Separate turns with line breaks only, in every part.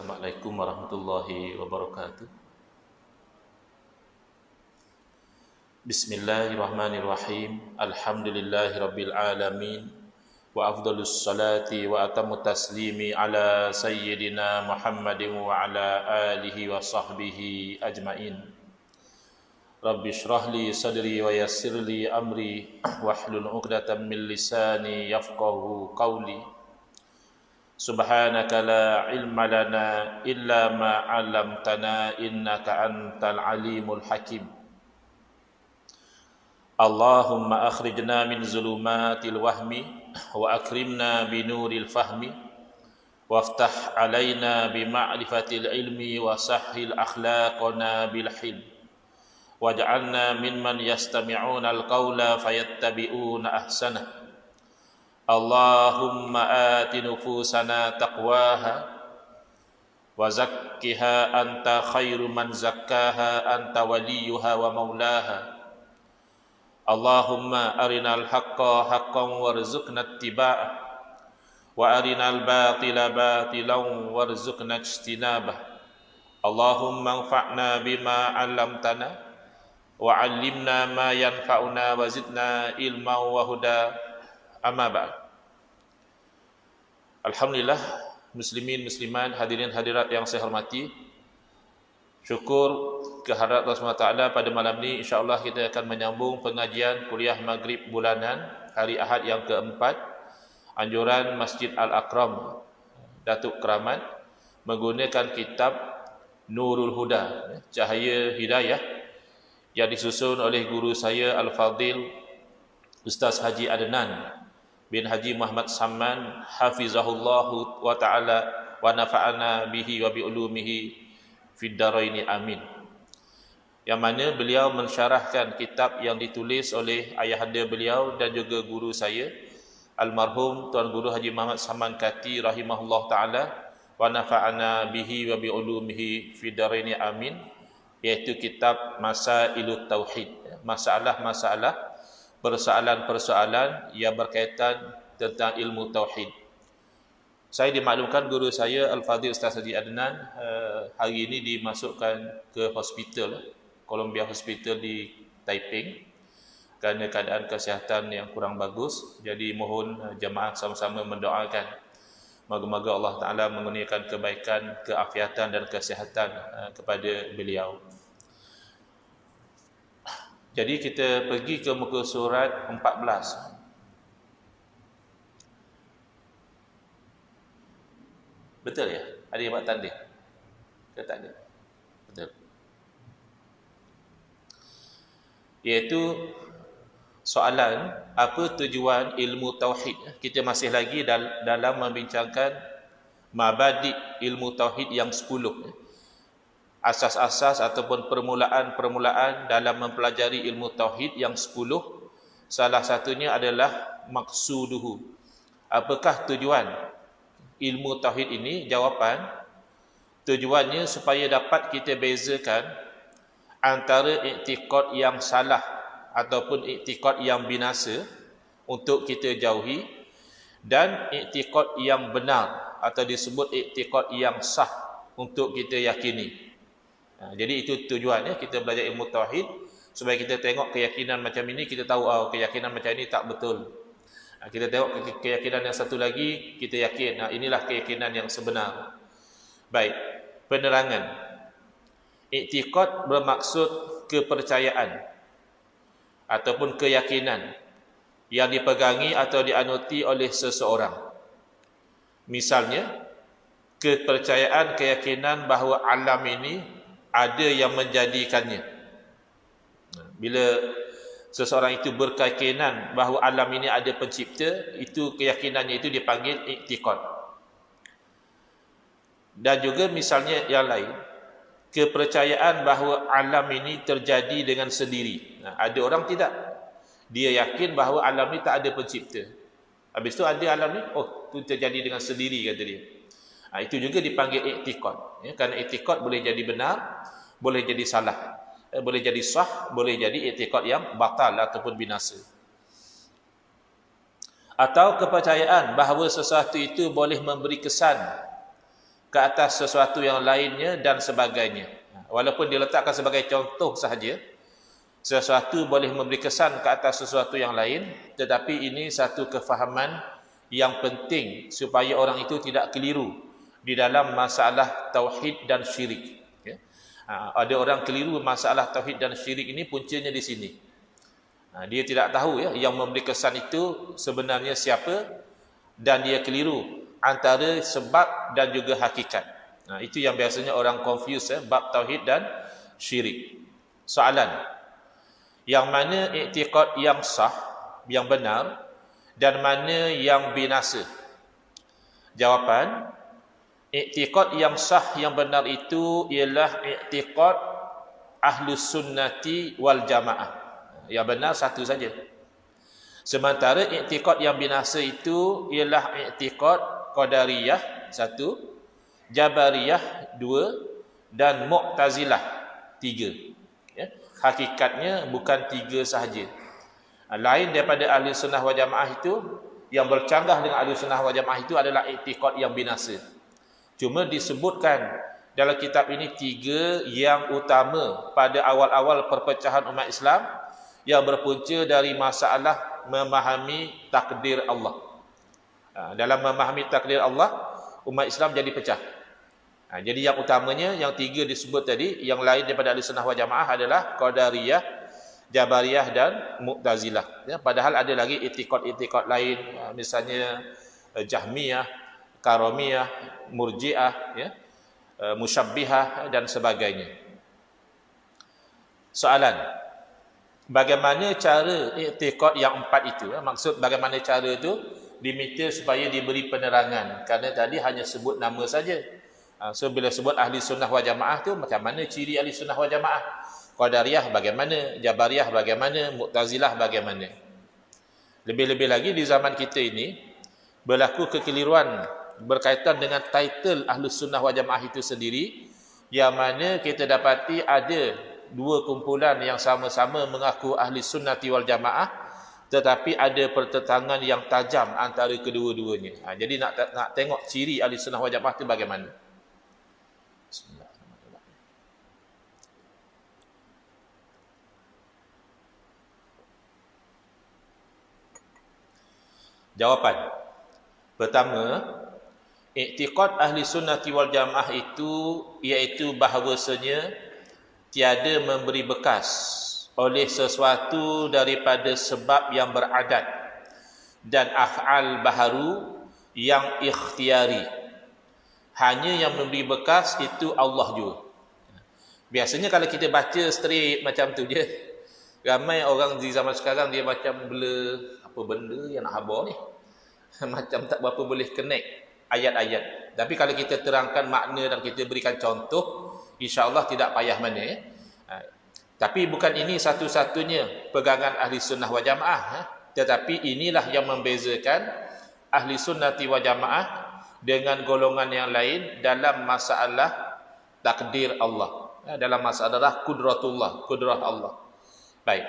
Assalamualaikum warahmatullahi wabarakatuh. Bismillahirrahmanirrahim. Alhamdulillahirabbil alamin. Wa afdhalus salati wa atammu taslimi ala sayyidina Muhammadin wa ala alihi wa sahbihi ajmain. Rabbi shrah li sadri wa yassir li amri wahlul 'uqdatam min lisani yafqahu qawli. Subhanaka la ilma lana illa ma 'allamtana innaka antal alimul hakim. Allahumma akhrijna min zulumatil wahmi wa akrimna binuril fahmi waftah alaina bima'rifatil ilmi wa sahhil akhlaqana bil hilm waj'alna mimman yastami'una al-qawla fayattabi'una ahsanah. Allahumma ati nufusana taqwaha wa zakkiha anta khairu man zakkaha anta waliyuha wa maulaha. Allahumma arinal haqqa haqqan warzuqna ittiba'ah wa arinal batila batilan warzuqna ijtinabah. Allahumma anfa'na bima 'allamtana wa 'allimna ma yanfa'una wa zidna ilman wa huda. Amma ba'd. Alhamdulillah, muslimin muslimat, hadirin hadirat yang saya hormati. Syukur kehadirat Allah SWT pada malam ini insya-Allah kita akan menyambung pengajian kuliah Maghrib bulanan hari Ahad yang keempat, anjuran Masjid Al-Akram Datuk Keramat, menggunakan kitab Nurul Huda, Cahaya Hidayah, yang disusun oleh guru saya Al-Fadil Ustaz Haji Adnan bin Haji Muhammad Samman hafizahullahu wa ta'ala wa nafa'ana bihi wa bi ulumihi fid dharaini amin. Yang mana beliau mensyarahkan kitab yang ditulis oleh ayahanda beliau dan juga guru saya almarhum Tuan Guru Haji Muhammad Samman Kati rahimahullah ta'ala wa nafa'ana bihi wa bi ulumihi fid dharaini amin, iaitu kitab Masailut Tauhid, masalah-masalah, persoalan-persoalan yang berkaitan tentang ilmu tauhid. Saya dimaklumkan guru saya Al-Fadhil Ustaz Haji Adnan hari ini dimasukkan ke hospital, Columbia Hospital di Taiping, kerana keadaan kesihatan yang kurang bagus. Jadi mohon jemaah sama-sama mendoakan moga-moga Allah Ta'ala mengurniakan kebaikan, keafiatan dan kesihatan kepada beliau. Jadi kita pergi ke muka surat 14. Betul ya? Ada yang buat tanda? Ke tak ada? Betul. Iaitu soalan, apa tujuan ilmu tauhid? Kita masih lagi dalam membincangkan mabadi ilmu tauhid yang 10. Asas-asas ataupun permulaan dalam mempelajari ilmu tauhid yang 10. Salah satunya adalah maqsuduhu. Apakah tujuan ilmu tauhid ini? Jawapan, tujuannya supaya dapat kita bezakan antara iktikad yang salah ataupun iktikad yang binasa untuk kita jauhi, dan iktikad yang benar atau disebut iktikad yang sah untuk kita yakini. Jadi itu tujuannya kita belajar ilmu tauhid, supaya kita tengok keyakinan macam ini, kita tahu keyakinan macam ini tak betul. Kita tengok keyakinan yang satu lagi, kita yakin inilah keyakinan yang sebenar. Baik, penerangan. Iktikad bermaksud kepercayaan ataupun keyakinan yang dipegangi atau dianuti oleh seseorang. Misalnya, kepercayaan, keyakinan bahawa alam ini ada yang menjadikannya. Bila seseorang itu berkeyakinan bahawa alam ini ada pencipta, itu keyakinannya itu dipanggil iktikad. Dan juga misalnya yang lain, kepercayaan bahawa alam ini terjadi dengan sendiri. Ada orang tidak, dia yakin bahawa alam ini tak ada pencipta. Habis itu ada alam ni, itu terjadi dengan sendiri, kata dia. Itu juga dipanggil iktikad. Kerana iktikad boleh jadi benar, boleh jadi salah, boleh jadi sah, boleh jadi iktikad yang batal ataupun binasa. Atau kepercayaan bahawa sesuatu itu boleh memberi kesan ke atas sesuatu yang lainnya dan sebagainya. Walaupun diletakkan sebagai contoh sahaja, sesuatu boleh memberi kesan ke atas sesuatu yang lain, tetapi ini satu kefahaman yang penting supaya orang itu tidak keliru di dalam masalah tauhid dan syirik. Ada orang keliru masalah tauhid dan syirik ini puncanya di sini. Dia tidak tahu yang memberi kesan itu sebenarnya siapa, dan dia keliru antara sebab dan juga hakikat. Itu yang biasanya orang confuse bab tauhid dan syirik. Soalan, yang mana i'tiqad yang sah, yang benar, dan mana yang binasa? Jawapan, i'tiqad yang sah, yang benar itu ialah i'tiqad Ahlus Sunnati wal Jamaah. Yang benar satu saja. Sementara i'tiqad yang binasa itu ialah i'tiqad Qadariyah satu, Jabariyah dua, dan Mu'tazilah tiga. Hakikatnya bukan tiga sahaja. Lain daripada Ahli Sunnah wal Jamaah itu, yang bercanggah dengan Ahli Sunnah wal Jamaah itu adalah i'tiqad yang binasa. Cuma disebutkan dalam kitab ini tiga yang utama pada awal-awal perpecahan umat Islam, yang berpunca dari masalah memahami takdir Allah. Dalam memahami takdir Allah, umat Islam jadi pecah. Jadi yang utamanya, yang tiga disebut tadi, yang lain daripada Ahli Sunnah wal Jamaah adalah Qadariyah, Jabariyah dan Mu'tazilah. Padahal ada lagi i'tiqad-i'tiqad lain, misalnya Jahmiyah, Karamiyah, Murji'ah, Musyabbihah dan sebagainya. Soalan, bagaimana cara i'tiqad yang empat itu? Maksud bagaimana cara itu? Diminta supaya diberi penerangan, kerana tadi hanya sebut nama saja. So bila sebut Ahli Sunnah wal Jamaah tu, macam mana ciri Ahli Sunnah wal Jamaah? Qadariyah bagaimana? Jabariyah bagaimana? Mu'tazilah bagaimana? Lebih-lebih lagi di zaman kita ini berlaku kekeliruan berkaitan dengan title Ahli Sunnah wal Jamaah itu sendiri, yang mana kita dapati ada dua kumpulan yang sama-sama mengaku Ahli Sunnati wal Jamaah, tetapi ada pertentangan yang tajam antara kedua-duanya. Jadi nak tengok ciri Ahli Sunnah wal Jamaah itu bagaimana. Jawapan. Pertama, i'tiqad Ahli Sunnati wal Jamaah itu iaitu bahawasanya tiada memberi bekas oleh sesuatu daripada sebab yang beradat dan af'al baharu yang ikhtiari. Hanya yang memberi bekas itu Allah juga. Biasanya kalau kita baca straight macam tu je, ramai orang di zaman sekarang dia macam bela, apa benda yang nak habar ni, macam tak berapa boleh connect ayat-ayat. Tapi kalau kita terangkan makna dan kita berikan contoh, insya-Allah tidak payah mana. Tapi bukan ini satu-satunya pegangan Ahli Sunnah wal Jamaah, tetapi inilah yang membezakan Ahli Sunnati wal Jamaah dengan golongan yang lain dalam masalah takdir Allah, dalam masalah kudratullah, kudrah Allah. Baik,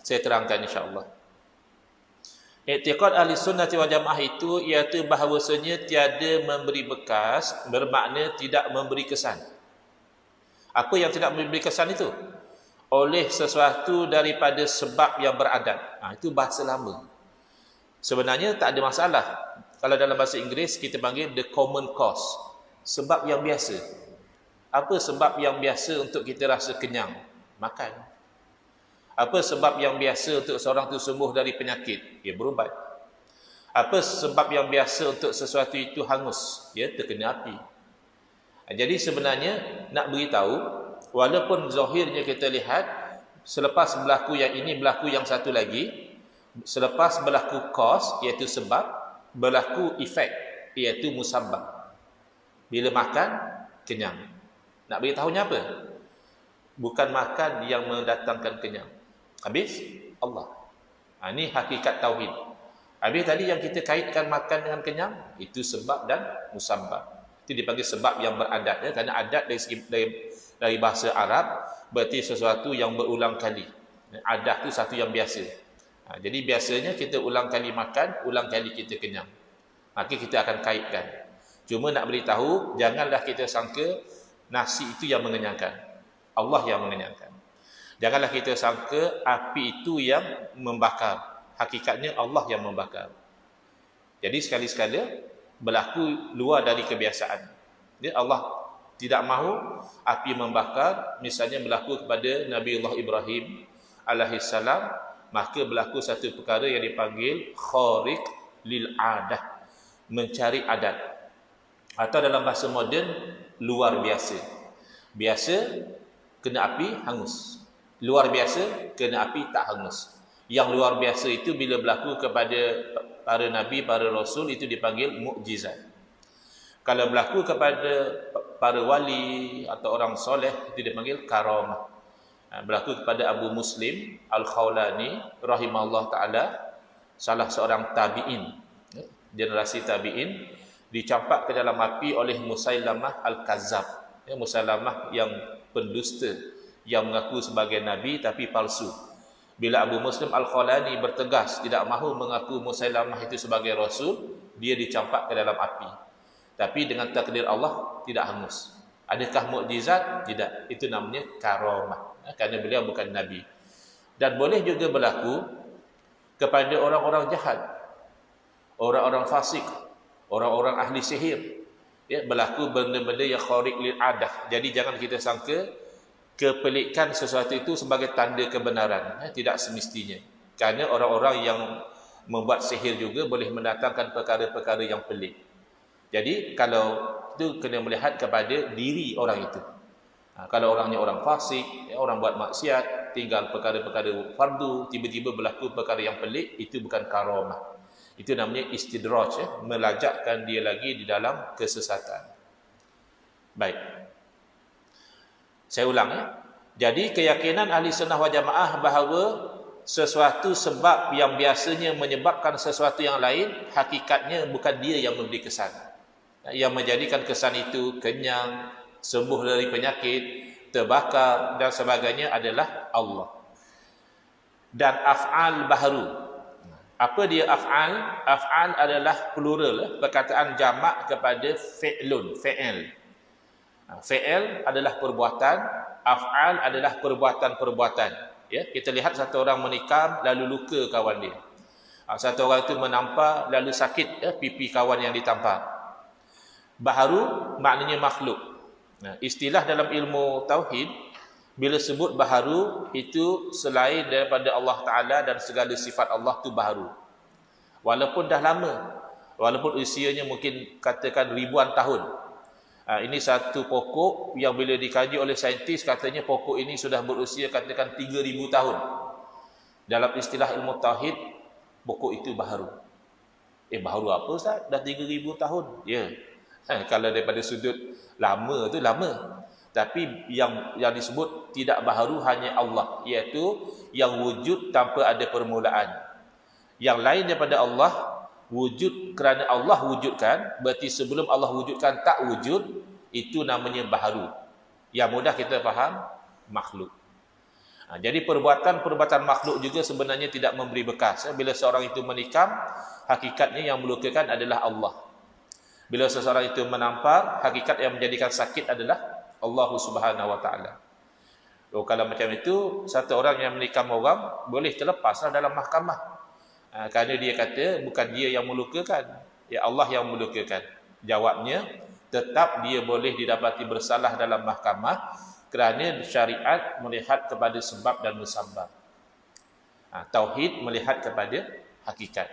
saya terangkan insya-Allah. I'tiqad Ahli Sunnati wal Jamaah itu iaitu bahawasanya tiada memberi bekas, bermakna tidak memberi kesan. Apa yang tidak memberi kesan itu? Oleh sesuatu daripada sebab yang beradat. Itu bahasa lama. Sebenarnya tak ada masalah. Kalau dalam bahasa Inggeris kita panggil the common cause. Sebab yang biasa. Apa sebab yang biasa untuk kita rasa kenyang? Makan. Apa sebab yang biasa untuk seorang itu sembuh dari penyakit? Dia berubat. Apa sebab yang biasa untuk sesuatu itu hangus? Dia terkena api. Jadi sebenarnya nak beritahu, walaupun zahirnya kita lihat selepas berlaku yang ini berlaku yang satu lagi, selepas berlaku cause iaitu sebab, berlaku efek iaitu musabbab. Bila makan kenyang. Nak beritahunya apa? Bukan makan yang mendatangkan kenyang. Habis Allah. Ini hakikat tauhid. Habis tadi yang kita kaitkan makan dengan kenyang, itu sebab dan musabbab. Itu dipanggil sebab yang beradat, kerana adat dari bahasa Arab berarti sesuatu yang berulang kali. Adat itu satu yang biasa. Jadi biasanya kita ulang kali makan, ulang kali kita kenyang. Maka kita akan kaitkan. Cuma nak beritahu, janganlah kita sangka nasi itu yang mengenyangkan. Allah yang mengenyangkan. Janganlah kita sangka api itu yang membakar. Hakikatnya Allah yang membakar. Jadi sekali-sekala berlaku luar dari kebiasaan. Dia Allah tidak mahu api membakar, misalnya berlaku kepada Nabi Allah Ibrahim alaihissalam, maka berlaku satu perkara yang dipanggil khariq lil adah, mencari adat. Atau dalam bahasa moden, luar biasa. Biasa kena api hangus. Luar biasa kena api tak hangus. Yang luar biasa itu bila berlaku kepada para nabi, para rasul, itu dipanggil mukjizat. Kalau berlaku kepada para wali atau orang soleh, itu dipanggil karamah. Berlaku kepada Abu Muslim Al-Khawlani rahimahullah ta'ala, salah seorang tabi'in, generasi tabi'in, dicampak ke dalam api oleh Musailamah Al-Kazzab. Musailamah yang pendusta, yang mengaku sebagai nabi tapi palsu. Bila Abu Muslim Al-Khawlani bertegas tidak mahu mengaku Musailamah itu sebagai rasul, dia dicampak ke dalam api. Tapi dengan takdir Allah tidak hangus. Adakah mukjizat? Tidak. Itu namanya karamah. Kerana beliau bukan nabi. Dan boleh juga berlaku kepada orang-orang jahat, orang-orang fasik, orang-orang ahli sihir. Berlaku benda-benda yang khariq lil adah. Jadi jangan kita sangka kepelikan sesuatu itu sebagai tanda kebenaran. Tidak semestinya. Kerana orang-orang yang membuat sihir juga boleh mendatangkan perkara-perkara yang pelik. Jadi kalau itu kena melihat kepada diri orang itu. Kalau orangnya orang fasik, orang buat maksiat, tinggal perkara-perkara fardu, tiba-tiba berlaku perkara yang pelik, itu bukan karamah. Itu namanya istidraj, melajakkan dia lagi di dalam kesesatan. Baik. Saya ulang Jadi keyakinan ahli sunnah wal jamaah bahawa sesuatu sebab yang biasanya menyebabkan sesuatu yang lain, hakikatnya bukan dia yang memberi kesan. Yang menjadikan kesan itu kenyang, sembuh dari penyakit, terbakar dan sebagainya adalah Allah. Dan af'al baharu. Apa dia af'al? Af'al adalah plural, perkataan jamak kepada fi'lun, fi'il. Fi'il adalah perbuatan, af'al adalah perbuatan-perbuatan. Ya, kita lihat satu orang menikam lalu luka kawan dia. Satu orang itu menampar lalu sakit pipi kawan yang ditampar. Baharu maknanya makhluk. Istilah dalam ilmu tauhid, bila sebut baharu, itu selain daripada Allah Ta'ala dan segala sifat Allah itu baharu. Walaupun dah lama, walaupun usianya mungkin katakan ribuan tahun. Ini satu pokok yang bila dikaji oleh saintis, katanya pokok ini sudah berusia katakan 3,000 tahun. Dalam istilah ilmu tauhid, pokok itu baharu. Baharu apa Ustaz? Dah 3,000 tahun? Ya. Kalau daripada sudut lama tu lama. Tapi yang disebut tidak baharu hanya Allah, iaitu yang wujud tanpa ada permulaan. Yang lain daripada Allah wujud kerana Allah wujudkan, berarti sebelum Allah wujudkan tak wujud, itu namanya baharu. Yang mudah kita faham, makhluk. Jadi perbuatan-perbuatan makhluk juga sebenarnya tidak memberi bekas. Bila seorang itu menikam, hakikatnya yang melukakan adalah Allah. Bila seseorang itu menampar, hakikat yang menjadikan sakit adalah Allah Subhanahu wa ta'ala. Kalau macam itu, satu orang yang menikam orang boleh terlepaslah dalam mahkamah. Kerana dia kata bukan dia yang melukakan, ya Allah yang melukakan. Jawabnya, tetap dia boleh didapati bersalah dalam mahkamah kerana syariat melihat kepada sebab dan musabbab. Tauhid melihat kepada hakikat.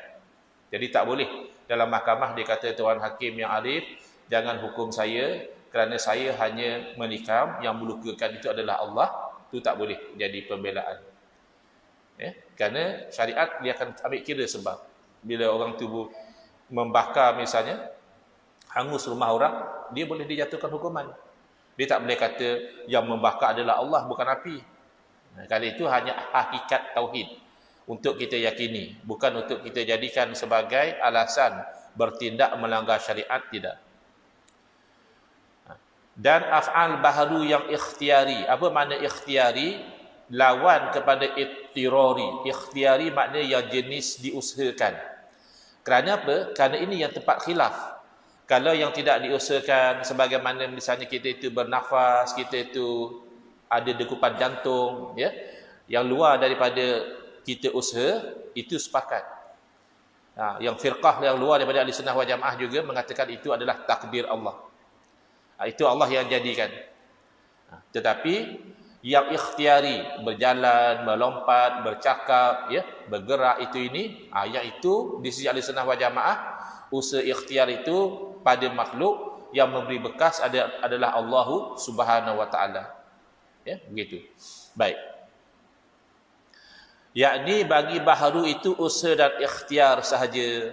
Jadi tak boleh dalam mahkamah dia kata tuan hakim yang arif, jangan hukum saya kerana saya hanya menikam, yang melukakan itu adalah Allah. Itu tak boleh jadi pembelaan. Kerana syariat dia akan ambil kira sebab. Bila orang tu membakar misalnya, hangus rumah orang, dia boleh dijatuhkan hukuman. Dia tak boleh kata yang membakar adalah Allah, bukan api. Kali itu hanya hakikat tauhid untuk kita yakini, bukan untuk kita jadikan sebagai alasan bertindak melanggar syariat, tidak. Dan af'al baharu yang ikhtiari. Apa makna ikhtiari? Lawan kepada ittirari. Ikhtiari makna yang jenis diusahakan. Kerana apa? Kerana ini yang tempat khilaf. Kalau yang tidak diusahakan, sebagaimana misalnya kita itu bernafas, kita itu ada degupan jantung, ya, yang luar daripada kita usaha, itu sepakat. Yang firqah yang luar daripada ahli sunnah wal jamaah juga mengatakan itu adalah takdir Allah. Itu Allah yang jadikan. Tetapi yang ikhtiari, berjalan, melompat, bercakap, ya, bergerak yang itu di sisi ahli sunnah wal jamaah, usaha ikhtiar itu pada makhluk yang memberi bekas adalah Allah Subhanahu wa taala. Ya, begitu. Baik. Yakni bagi baharu itu usaha dan ikhtiar sahaja,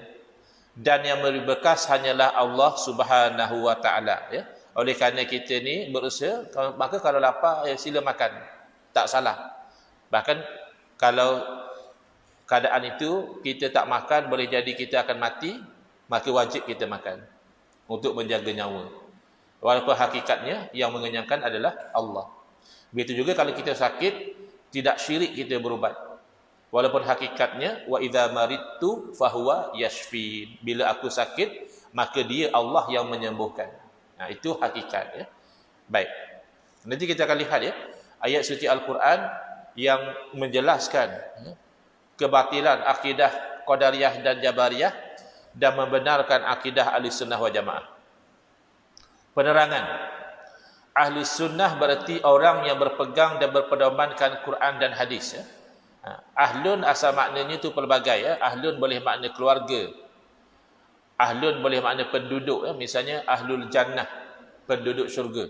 dan yang memberi bekas hanyalah Allah Subhanahu wa taala, ya. Oleh kerana kita ni berusaha, maka kalau lapar, sila makan. Tak salah. Bahkan kalau keadaan itu kita tak makan, boleh jadi kita akan mati, maka wajib kita makan untuk menjaga nyawa. Walaupun hakikatnya yang mengenyangkan adalah Allah. Begitu juga kalau kita sakit, tidak syirik kita berubat. Walaupun hakikatnya wa idza maridtu fahuwa yashfin. Bila aku sakit, maka dia Allah yang menyembuhkan. Itu hakikat, ya. Baik. Nanti kita akan lihat, ya, ayat suci Al-Quran yang menjelaskan, ya, kebatilan akidah Qadariyah dan Jabariyah dan membenarkan akidah Ahli Sunnah wal Jamaah. Penerangan. Ahli Sunnah berarti orang yang berpegang dan berpedomankan Quran dan hadis, ya. Ahlun asal maknanya itu pelbagai, ya. Ahlun boleh makna keluarga. Ahlun boleh makna penduduk, ya. Misalnya ahlul jannah, penduduk syurga.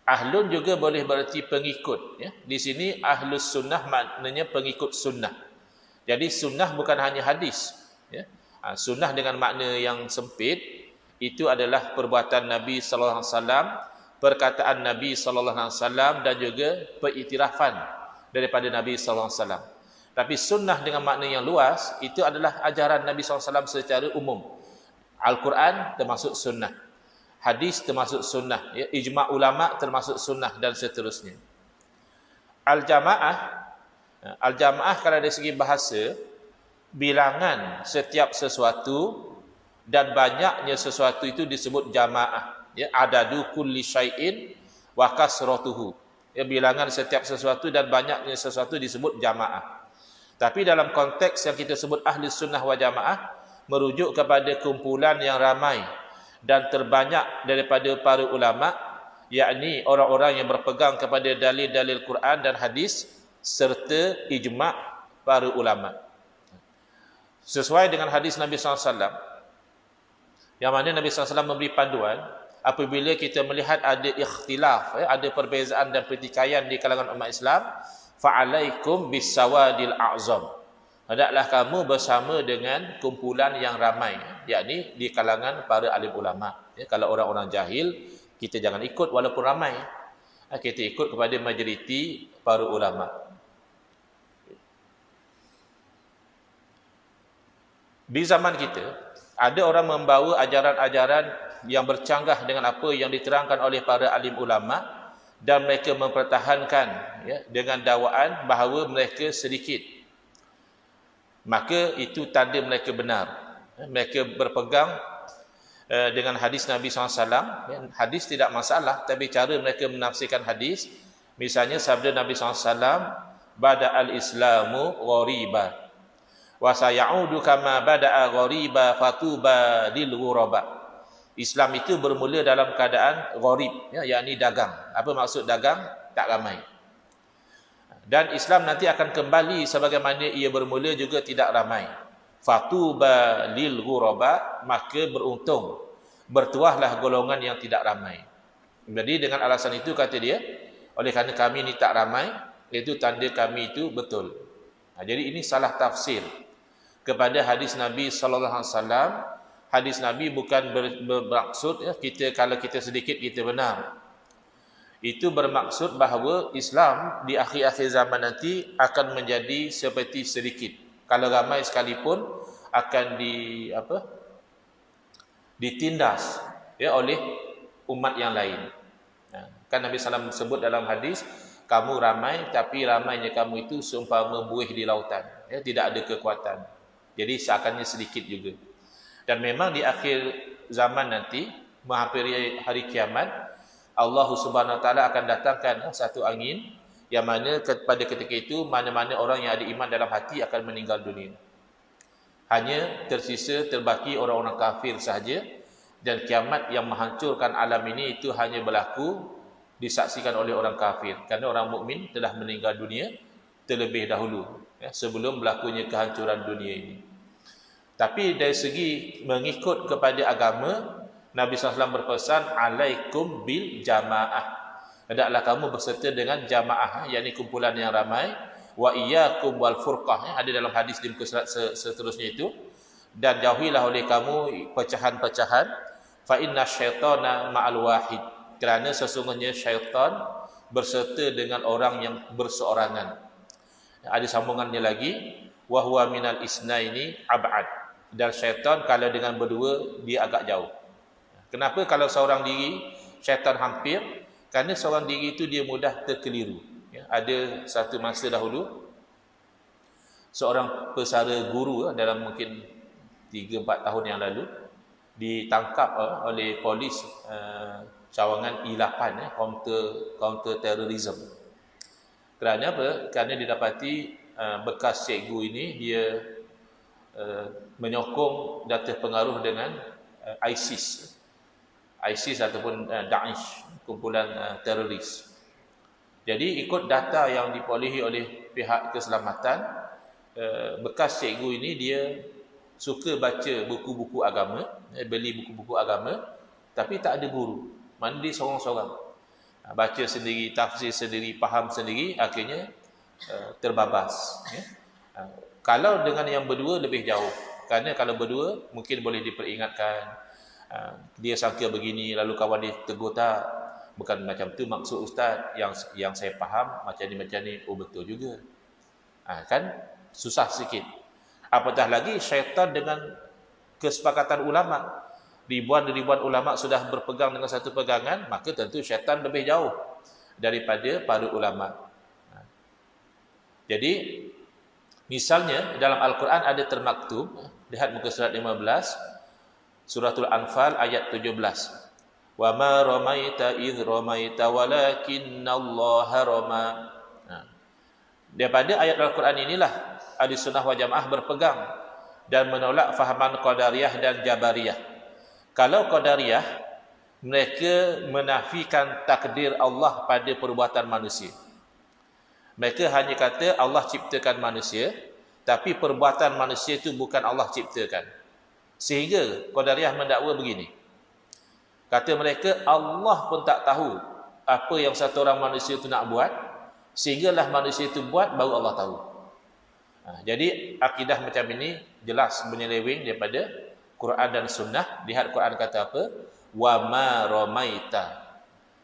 Ahlun juga boleh berarti pengikut, ya. Di sini ahlus sunnah maknanya pengikut sunnah. Jadi sunnah bukan hanya hadis, ya. Sunnah dengan makna yang sempit itu adalah perbuatan Nabi sallallahu alaihi wasallam, perkataan Nabi sallallahu alaihi wasallam, dan juga pengiktirafan daripada Nabi sallallahu alaihi wasallam. Tapi sunnah dengan makna yang luas itu adalah ajaran Nabi sallallahu alaihi wasallam secara umum. Al-Quran termasuk sunnah, hadis termasuk sunnah, ya, ijma' ulama termasuk sunnah, dan seterusnya. Al-jamaah kalau dari segi bahasa, bilangan setiap sesuatu dan banyaknya sesuatu itu disebut jamaah, ya, adadu kulli syai'in wa kasratuhu, ya, bilangan setiap sesuatu dan banyaknya sesuatu disebut jamaah. Tapi dalam konteks yang kita sebut ahli sunnah wal jamaah, merujuk kepada kumpulan yang ramai dan terbanyak daripada para ulama, yakni orang-orang yang berpegang kepada dalil-dalil Quran dan hadis serta ijma' para ulama. Sesuai dengan hadis Nabi SAW, yang mana Nabi SAW memberi panduan, apabila kita melihat ada ikhtilaf, ada perbezaan dan pertikaian di kalangan umat Islam, fa'alaikum bisawadil a'zam. Hendaklah kamu bersama dengan kumpulan yang ramai, yakni di kalangan para alim ulama. Ya, kalau orang-orang jahil, kita jangan ikut walaupun ramai. Kita ikut kepada majoriti para ulama. Di zaman kita, ada orang membawa ajaran-ajaran yang bercanggah dengan apa yang diterangkan oleh para alim ulama, dan mereka mempertahankan, ya, dengan dakwaan bahawa mereka sedikit. Maka itu tanda mereka benar. Mereka berpegang dengan hadis Nabi SAW. Hadis tidak masalah, tapi cara mereka menafsirkan hadis, misalnya sabda Nabi SAW, bada'al islamu ghariba wa sayaudu kama bada'a ghariba fatuba lil ghuraba. Islam itu bermula dalam keadaan gharib, ya, yakni dagang. Apa maksud dagang? Tak ramai. Dan Islam nanti akan kembali sebagaimana ia bermula juga tidak ramai. Fatuba lil ghuraba, maka beruntung, bertuahlah golongan yang tidak ramai. Jadi dengan alasan itu kata dia, oleh kerana kami ni tak ramai, itu tanda kami itu betul. Jadi ini salah tafsir kepada hadis Nabi sallallahu alaihi wasallam. Hadis Nabi bukan bermaksud, ya, kalau kita sedikit kita benar. Itu bermaksud bahawa Islam di akhir-akhir zaman nanti akan menjadi seperti sedikit. Kalau ramai sekalipun akan ditindas, ya, oleh umat yang lain. Kan Nabi SAW sebut dalam hadis, kamu ramai tapi ramainya kamu itu seumpama buih di lautan, ya, tidak ada kekuatan. Jadi seakannya sedikit juga. Dan memang di akhir zaman nanti, menghampiri hari kiamat, Allah Subhanahu Wa Taala akan datangkan satu angin yang mana pada ketika itu mana-mana orang yang ada iman dalam hati akan meninggal dunia. Hanya terbaki orang-orang kafir sahaja, dan kiamat yang menghancurkan alam ini itu hanya berlaku disaksikan oleh orang kafir, kerana orang mukmin telah meninggal dunia terlebih dahulu, sebelum berlakunya kehancuran dunia ini. Tapi dari segi mengikut kepada agama, Nabi SAW berpesan, alaikum bil jamaah. Hendaklah kamu berserta dengan jamaah, yakni kumpulan yang ramai. Wa iyyakum wal furqah, ada dalam hadis di muka surat seterusnya itu. Dan jauhilah oleh kamu pecahan-pecahan. Fa inna syaitana ma'al wahid, kerana sesungguhnya syaitan berserta dengan orang yang berseorangan. Ada sambungannya lagi, wa huwa minal isnaini ab'ad, dan syaitan kalau dengan berdua dia agak jauh. Kenapa kalau seorang diri syaitan hampir? Kerana seorang diri itu dia mudah terkeliru. Ada satu masa dahulu seorang pesara guru dalam mungkin 3-4 tahun yang lalu ditangkap oleh polis cawangan I8, counter terrorism. Kerana apa? Kerana didapati bekas cikgu ini dia menyokong dan terpengaruh dengan ISIS ataupun Daesh, kumpulan teroris. Jadi ikut data yang diperolehi oleh pihak keselamatan, bekas cikgu ini dia suka baca buku-buku agama, beli buku-buku agama, tapi tak ada guru. Mana dia seorang-seorang, baca sendiri, tafsir sendiri, faham sendiri, akhirnya terbabas. Kalau dengan yang berdua lebih jauh, kerana kalau berdua mungkin boleh diperingatkan, dia sangka begini, lalu kawan dia tegur, tak, bukan macam tu maksud ustaz, yang saya faham macam ni, oh betul juga. Kan susah sikit. Apatah lagi syaitan dengan kesepakatan ulama, ribuan ulama sudah berpegang dengan satu pegangan, maka tentu syaitan lebih jauh daripada para ulama. Jadi misalnya dalam Al-Quran ada termaktub, lihat muka surat 15, Suratul Anfal ayat 17. Wa ma ramaita idh ramaita walakinnallaha rama. Daripada ayat Al-Quran inilah Ahli Sunnah wal Jamaah berpegang dan menolak fahaman Qadariyah dan Jabariyah. Kalau Qadariyah, mereka menafikan takdir Allah pada perbuatan manusia. Mereka hanya kata Allah ciptakan manusia, tapi perbuatan manusia itu bukan Allah ciptakan. Sehingga Qadariyah mendakwa begini. Kata mereka, Allah pun tak tahu apa yang satu orang manusia itu nak buat, sehinggalah manusia itu buat, baru Allah tahu. Jadi akidah macam ini jelas menyeleweng daripada Quran dan Sunnah. Lihat Quran kata apa? Wa ma ramaita,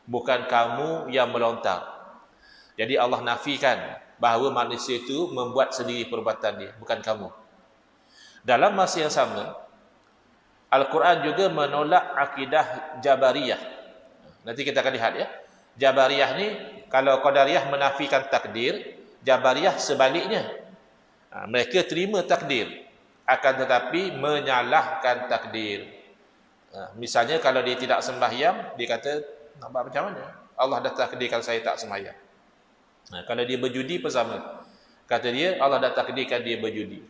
bukan kamu yang melontar. Jadi Allah nafikan bahawa manusia itu membuat sendiri perbuatan dia, bukan kamu. Dalam masa yang sama, Al-Quran juga menolak akidah Jabariyah. Nanti kita akan lihat ya. Jabariyah ni, kalau Qadariyah menafikan takdir, Jabariyah sebaliknya. Mereka terima takdir, akan tetapi menyalahkan takdir. Misalnya kalau dia tidak sembahyang, dia kata, nak buat macam mana? Allah dah takdirkan saya tak sembahyang. Kalau dia berjudi pun sama. Kata dia, Allah dah takdirkan dia berjudi.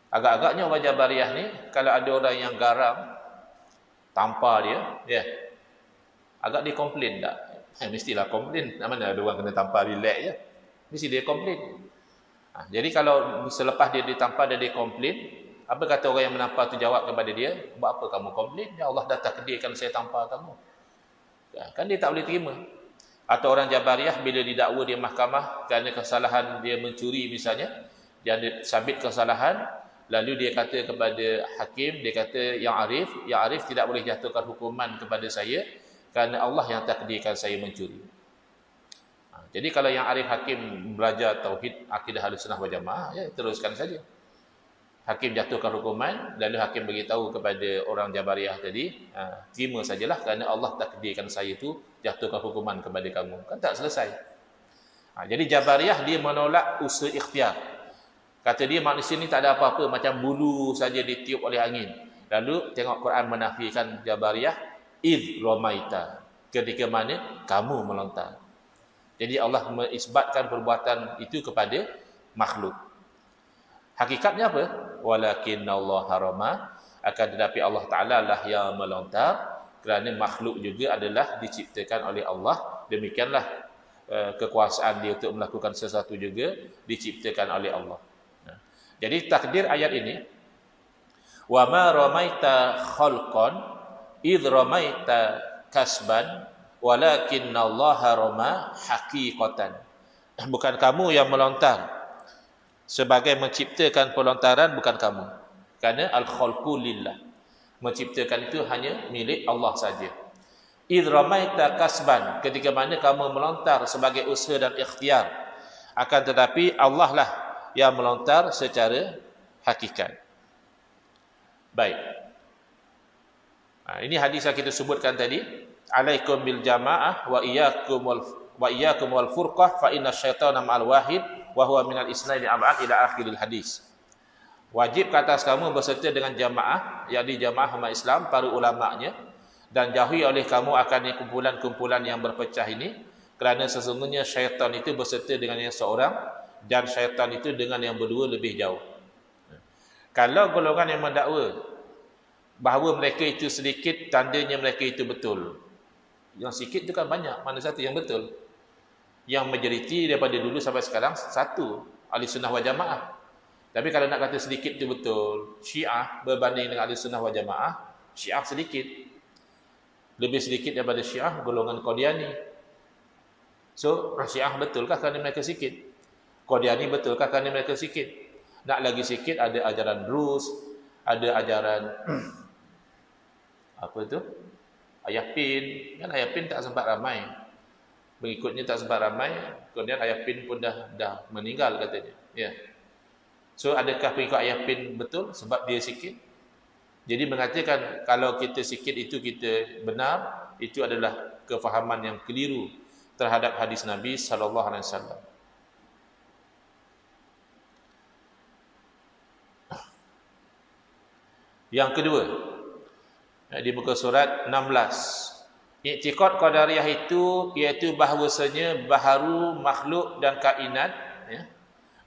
Agak-agaknya orang Jabariyah ni, kalau ada orang yang garam, tampar dia, agak dia komplain tak? Mestilah komplain. Mana ada orang kena tampar relax je. Mesti dia komplain. Jadi kalau selepas dia ditampar dan dia komplain, apa kata orang yang menampar tu jawab kepada dia? Buat apa kamu komplain? Ya Allah dah takdirkan saya tampar kamu. Kan dia tak boleh terima. Atau orang Jabariyah bila didakwa di mahkamah kerana kesalahan dia mencuri misalnya, dia sabit kesalahan, lalu dia kata kepada hakim, dia kata yang Arif tidak boleh jatuhkan hukuman kepada saya kerana Allah yang takdirkan saya mencuri. Jadi kalau yang Arif hakim belajar tauhid akidah Ahlussunnah wal Jamaah, ya teruskan saja. Hakim jatuhkan hukuman, lalu hakim beritahu kepada orang Jabariyah tadi, terima sajalah kerana Allah takdirkan saya itu jatuhkan hukuman kepada kamu. Kan tak selesai. Jadi Jabariyah dia menolak usaha ikhtiar. Kata dia manusia ni tak ada apa-apa, macam bulu saja ditiup oleh angin. Lalu tengok Quran menafikan Jabariyah, id ramaita, ketika mana kamu melontar. Jadi Allah mengisbatkan perbuatan itu kepada makhluk. Hakikatnya apa? Walakinallaha rama, akan tetapi Allah Ta'ala lah yang melontar, kerana makhluk juga adalah diciptakan oleh Allah. Demikianlah kekuasaan dia untuk melakukan sesuatu juga diciptakan oleh Allah. Jadi takdir ayat ini, wa ma ramaita khalqan id ramaita kasban walakinnallaha rama haqiqatan. Bukan kamu yang melontar, sebagai menciptakan pelontaran bukan kamu, kerana al-khalqu lillah, menciptakan itu hanya milik Allah saja. Id ramaita kasban, ketika mana kamu melontar sebagai usaha dan ikhtiar, akan tetapi Allah lah yang melontar secara hakikat. Baik. Ini hadis yang kita sebutkan tadi, alaikum bil jamaah wa iyyakum wal furqah fa inna syaitana ma'al wahid wa huwa minal isnaini ab'ad ila akhiril hadis. Wajib ke atas kamu berserta dengan jamaah, yakni jamaah umat Islam, para ulama'nya, dan jauhi oleh kamu akan kumpulan-kumpulan yang berpecah ini, kerana sesungguhnya syaitan itu berserta dengan yang seorang, dan syaitan itu dengan yang berdua lebih jauh. Kalau golongan yang mendakwa bahawa mereka itu sedikit, tandanya mereka itu betul. Yang sikit itu kan banyak, mana satu yang betul? Yang majoriti daripada dulu sampai sekarang satu, ahli sunnah wal jamaah. Tapi kalau nak kata sedikit itu betul, Syiah berbanding dengan ahli sunnah wal jamaah, Syiah sedikit. Lebih sedikit daripada Syiah golongan Qadiani. So, Syiah betulkah kerana mereka sikit? Qadiani betulkah kerana mereka sikit? Nak lagi sikit ada ajaran Drus, ada ajaran apa itu? Ayah Pin. Kan Ayah Pin tak sempat ramai. Pengikutnya tak sempat ramai, kemudian Ayah Pin pun dah meninggal katanya. Ya. So adakah pengikut Ayah Pin betul sebab dia sikit? Jadi mengatakan kalau kita sikit itu kita benar, itu adalah kefahaman yang keliru terhadap hadis Nabi sallallahu alaihi wasallam. Yang kedua, di muka surat 16, i'tiqad qadariyah itu iaitu bahawasanya baharu makhluk dan kainat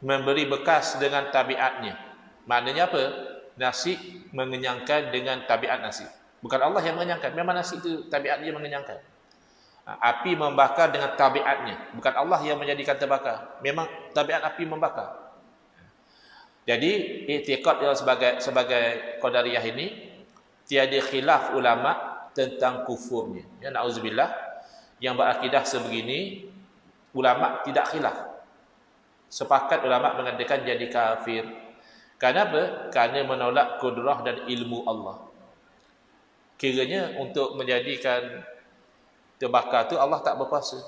memberi bekas dengan tabiatnya. Maknanya apa? Nasi mengenyangkan dengan tabiat nasi. Bukan Allah yang mengenyangkan, memang nasi itu tabiatnya mengenyangkan. Api membakar dengan tabiatnya, bukan Allah yang menjadikan terbakar, memang tabiat api membakar. Jadi i'tiqad sebagai qadariyah ini tiada khilaf ulama tentang kufurnya. Ya, na'udzubillah, yang berakidah sebegini ulama tidak khilaf. Sepakat ulama mengatakan jadi kafir. Kerana apa? Kerana menolak kudrah dan ilmu Allah. Kiranya untuk menjadikan terbakar tu Allah tak berkuasa.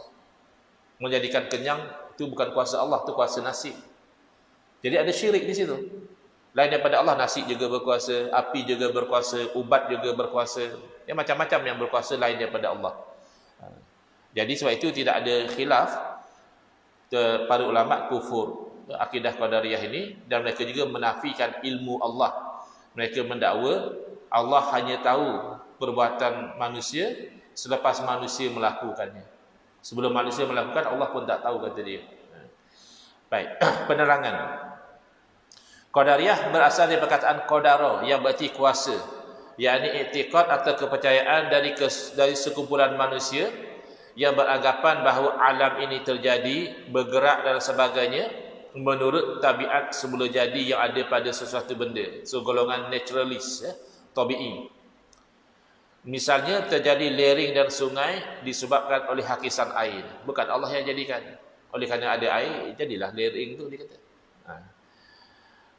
Menjadikan kenyang tu bukan kuasa Allah, tu kuasa nasib. Jadi ada syirik di situ. Lain daripada Allah, nasi juga berkuasa, api juga berkuasa, ubat juga berkuasa. Ya, macam-macam yang berkuasa lain daripada Allah. Jadi sebab itu tidak ada khilaf para ulama kufur akidah qadariyah ini, dan mereka juga menafikan ilmu Allah. Mereka mendakwa Allah hanya tahu perbuatan manusia selepas manusia melakukannya. Sebelum manusia melakukan, Allah pun tak tahu, kata dia. Baik, penerangan. Qadariyah berasal dari perkataan qadara yang berarti kuasa, yakni i'tiqad atau kepercayaan dari sekumpulan manusia yang beranggapan bahawa alam ini terjadi, bergerak dan sebagainya menurut tabiat semula jadi yang ada pada sesuatu benda. So golongan naturalis, tabi'i. Misalnya terjadi lereng dan sungai disebabkan oleh hakisan air, bukan Allah yang jadikan. Oleh kerana ada air, jadilah lereng tu, dia kata.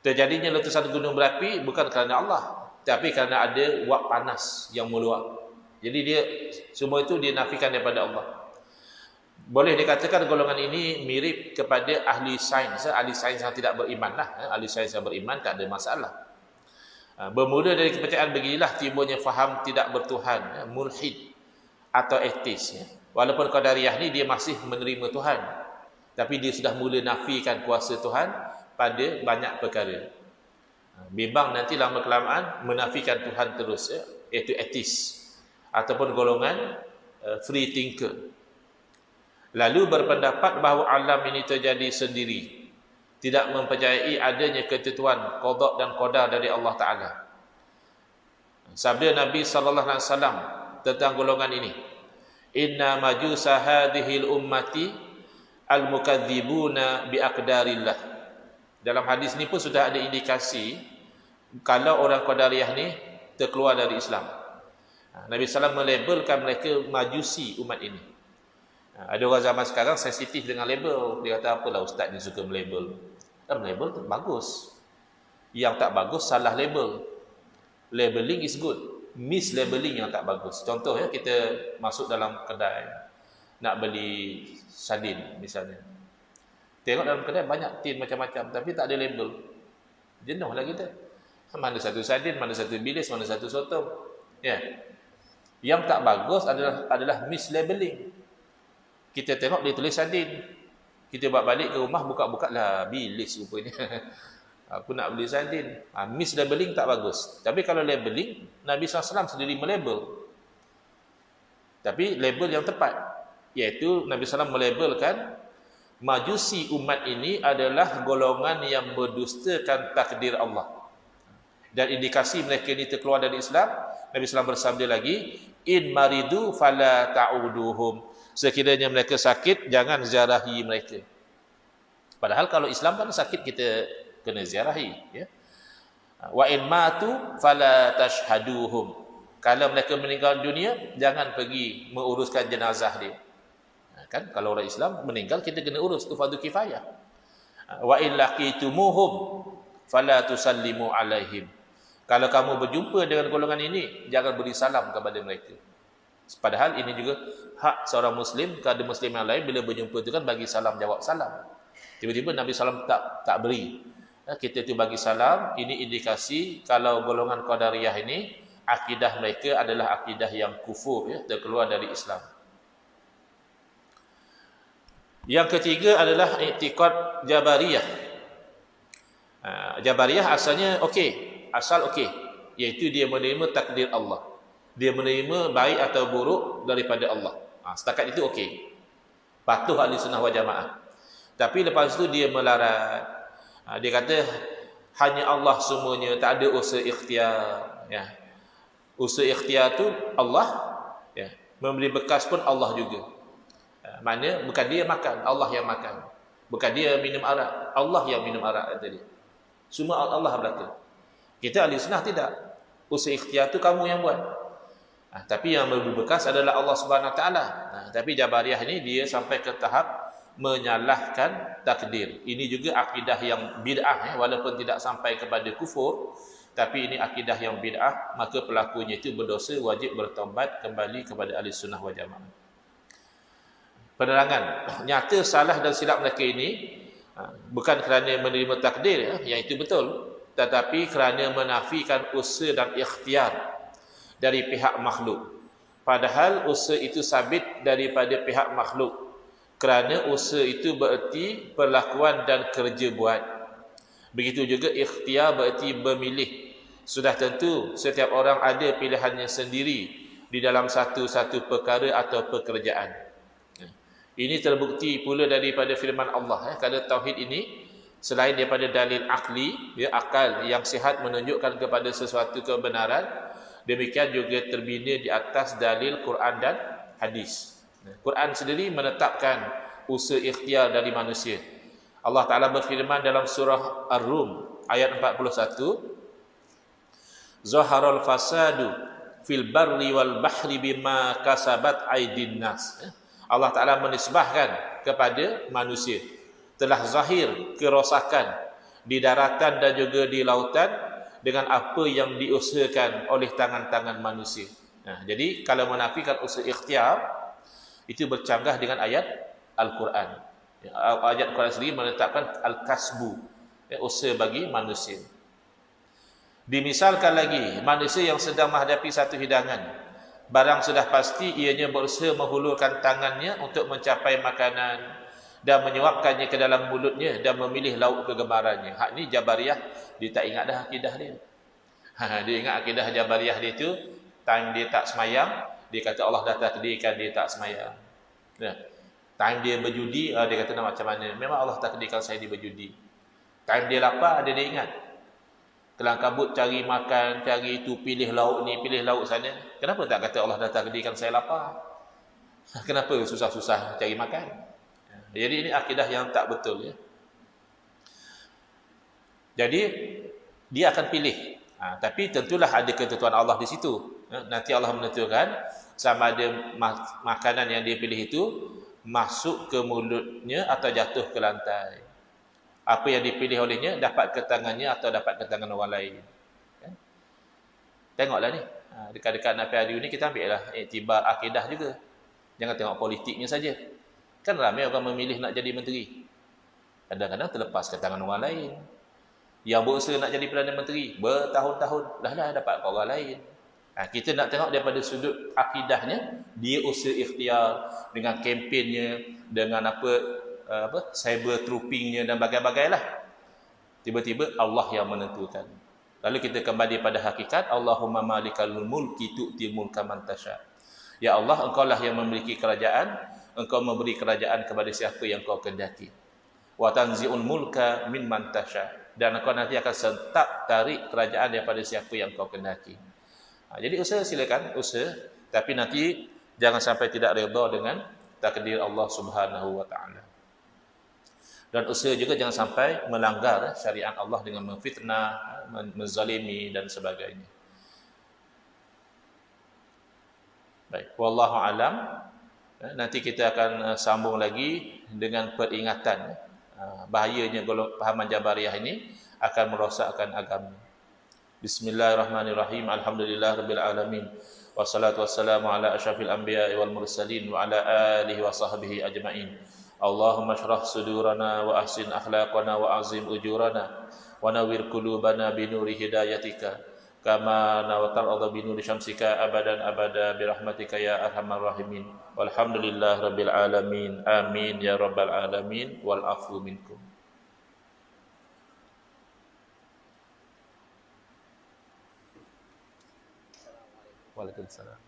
Terjadinya letusan gunung berapi bukan kerana Allah, tapi kerana ada uap panas yang meluap. Jadi dia semua itu dinafikan daripada Allah. Boleh dikatakan golongan ini mirip kepada ahli sains. Ahli sains yang tidak beriman lah. Ahli sains yang beriman tak ada masalah. Bermula dari kepercayaan beginilah timbulnya faham tidak bertuhan, mulhid atau ateis. Walaupun qadariyah ni dia masih menerima Tuhan, tapi dia sudah mula nafikan kuasa Tuhan pada banyak perkara. Bimbang nanti lama kelamaan menafikan Tuhan terus, ya, iaitu ateis ataupun golongan free thinker. Lalu berpendapat bahawa alam ini terjadi sendiri, tidak mempercayai adanya ketentuan qada dan qadar dari Allah Taala. Sabda Nabi sallallahu alaihi wasallam tentang golongan ini, inna majusa hadhil ummati al-mukadzibuna bi aqdarillah. Dalam hadis ni pun sudah ada indikasi kalau orang Qadariyah ni terkeluar dari Islam. Nabi SAW melabelkan mereka majusi umat ini. Ada orang zaman sekarang sensitif dengan label. Dia kata, apalah ustaz ni suka melabel. Melabel tu bagus. Yang tak bagus salah label. Labeling is good. Mislabeling yang tak bagus. Contoh ya, kita masuk dalam kedai nak beli sardin misalnya. Tengok dalam kedai banyak tin macam-macam tapi tak ada label. Jenuhlah kita. Mana satu sardin, mana satu bilis, mana satu sotong. Ya. Yang tak bagus adalah mislabeling. Kita tengok dia tulis sardin. Kita bawa balik ke rumah, buka-buka lah bilis rupanya. Aku nak beli sardin. Mislabeling tak bagus. Tapi kalau labeling, Nabi SAW sendiri melabel. Tapi label yang tepat, iaitu Nabi SAW melabelkan majusi umat ini adalah golongan yang berdustakan takdir Allah. Dan indikasi mereka ini terkeluar dari Islam, Nabi SAW bersabda lagi, in maridu fala ta'uduhum. Sekiranya mereka sakit, jangan ziarahi mereka. Padahal kalau Islam kan sakit kita kena ziarahi, ya. Wa in matu fala tashhaduhum. Kalau mereka meninggal dunia, jangan pergi menguruskan jenazah dia. Kan kalau orang Islam meninggal kita kena urus, itu fardu kifayah. Wa in laqitumuhum fala tusallimu alaihim. Kalau kamu berjumpa dengan golongan ini, jangan beri salam kepada mereka. Padahal ini juga hak seorang Muslim kepada Muslim yang lain, bila berjumpa itu kan bagi salam, jawab salam. Tiba-tiba Nabi SAW tak beri. Kita itu bagi salam, ini indikasi kalau golongan Qadariyah ini, akidah mereka adalah akidah yang kufur, ya, terkeluar dari Islam. Yang ketiga adalah i'tiqad Jabariyah. Jabariyah asalnya okey. Asal okey, iaitu dia menerima takdir Allah. Dia menerima baik atau buruk daripada Allah. Setakat itu okey. Patuh ahli sunnah wal jamaah. Tapi lepas itu dia melarat. Dia kata hanya Allah semuanya, tak ada usaha ikhtiar, ya. Usaha ikhtiar tu Allah, ya. Memberi bekas pun Allah juga. Maknanya bukan dia makan, Allah yang makan. Bukan dia minum arak, Allah yang minum arak tadi. Semua Allah belaka. Kita ahli sunnah tidak. Usaha ikhtiar tu kamu yang buat. Tapi yang memberi bekas adalah Allah Subhanahu Wa Taala. Tapi Jabariyah ini dia sampai ke tahap menyalahkan takdir. Ini juga akidah yang bid'ah, ya, walaupun tidak sampai kepada kufur, tapi ini akidah yang bid'ah, maka pelakunya itu berdosa, wajib bertaubat kembali kepada ahli sunnah wal jamaah. Penerangan nyata salah dan silap mereka ini bukan kerana menerima takdir, ya, yang itu betul, tetapi kerana menafikan usaha dan ikhtiar dari pihak makhluk. Padahal usaha itu sabit daripada pihak makhluk. Kerana usaha itu bererti perlakuan dan kerja buat. Begitu juga ikhtiar bererti memilih. Sudah tentu setiap orang ada pilihannya sendiri di dalam satu-satu perkara atau pekerjaan. Ini terbukti pula daripada firman Allah, ya. Kerana tauhid ini selain daripada dalil akli, ya, akal yang sihat menunjukkan kepada sesuatu kebenaran, demikian juga terbina di atas dalil Quran dan hadis. Quran sendiri menetapkan usaha ikhtiar dari manusia. Allah Ta'ala berfirman dalam surah Ar-Rum ayat 41, Zaharal fasadu fil barri wal bahri bima kasabat aydin nas. Allah Ta'ala menisbahkan kepada manusia, telah zahir kerosakan di daratan dan juga di lautan dengan apa yang diusahakan oleh tangan-tangan manusia. Jadi kalau menafikan usaha ikhtiar, itu bercanggah dengan ayat Al-Quran. Ayat Al-Quran sendiri menetapkan Al-Kasbu, usaha bagi manusia. Dimisalkan lagi, manusia yang sedang menghadapi satu hidangan, barang sudah pasti ianya berusaha menghulurkan tangannya untuk mencapai makanan, dan menyuapkannya ke dalam mulutnya dan memilih lauk kegemarannya. Hak ni Jabariyah, dia tak ingat dah akidah dia. Dia ingat akidah Jabariyah dia tu, time dia tak semayang, dia kata Allah dah takdirkan dia tak semayang. Time dia berjudi, dia kata nak macam mana? Memang Allah takdirkan saya dia berjudi. Time dia lapar, dia ingat. Kelang kabut cari makan, cari tu, pilih lauk ni, pilih lauk sana. Kenapa tak kata Allah dah takdirkan saya lapar? Kenapa susah-susah cari makan? Jadi ini akidah yang tak betul ya. Jadi dia akan pilih. Tapi tentulah ada ketentuan Allah di situ. Nanti Allah menentukan sama ada makanan yang dia pilih itu masuk ke mulutnya atau jatuh ke lantai. Apa yang dipilih olehnya dapat ke tangannya atau dapat ke tangan orang lain. Tengoklah ni. Dekat-dekat Nabi Adu ni kita ambil lah iktibar akidah juga. Jangan tengok politiknya saja. Kan ramai orang memilih nak jadi menteri. Kadang-kadang terlepas ke tangan orang lain. Yang berusaha nak jadi Perdana Menteri bertahun-tahun dah dapat ke orang lain. Kita nak tengok daripada sudut akidahnya, dia usaha ikhtiar dengan kempennya, dengan cyber troopingnya dan bagai-bagailah. Tiba-tiba Allah yang menentukan. Lalu kita kembali pada hakikat, Allahumma malikal mulki tu'til mulka man tasha. Ya Allah, engkau lah yang memiliki kerajaan, engkau memberi kerajaan kepada siapa yang kau kehendaki. Wa tanzi'ul mulka mimman tasha. Dan engkau nanti akan sentak tarik kerajaan daripada siapa yang kau kehendaki. Jadi usaha silakan, usaha, tapi nanti jangan sampai tidak redha dengan takdir Allah Subhanahu wa taala. Dan usaha juga jangan sampai melanggar syariat Allah dengan memfitnah, menzalimi dan sebagainya. Baik, wallahu alam. Nanti kita akan sambung lagi dengan peringatan bahayanya pahaman Jabariyah ini akan merosakkan agama. Bismillahirrahmanirrahim. Alhamdulillahirabbil alamin. Wassalatu wassalamu ala asyrafil anbiya'i wal mursalin wa ala alihi wa sahbihi ajmain. Allahumma shrah sudurana wa ahsin akhlaqana wa azim ujurana wa nawwir qulubana bi nuri hidayatika kama nawtar arda bi nuri syamsika abadan abada bi rahmatika ya arhamar rahimin. Walhamdulillahirabbil alamin. Amin ya rabbal alamin wal afu minkum. Waalaikumsalam.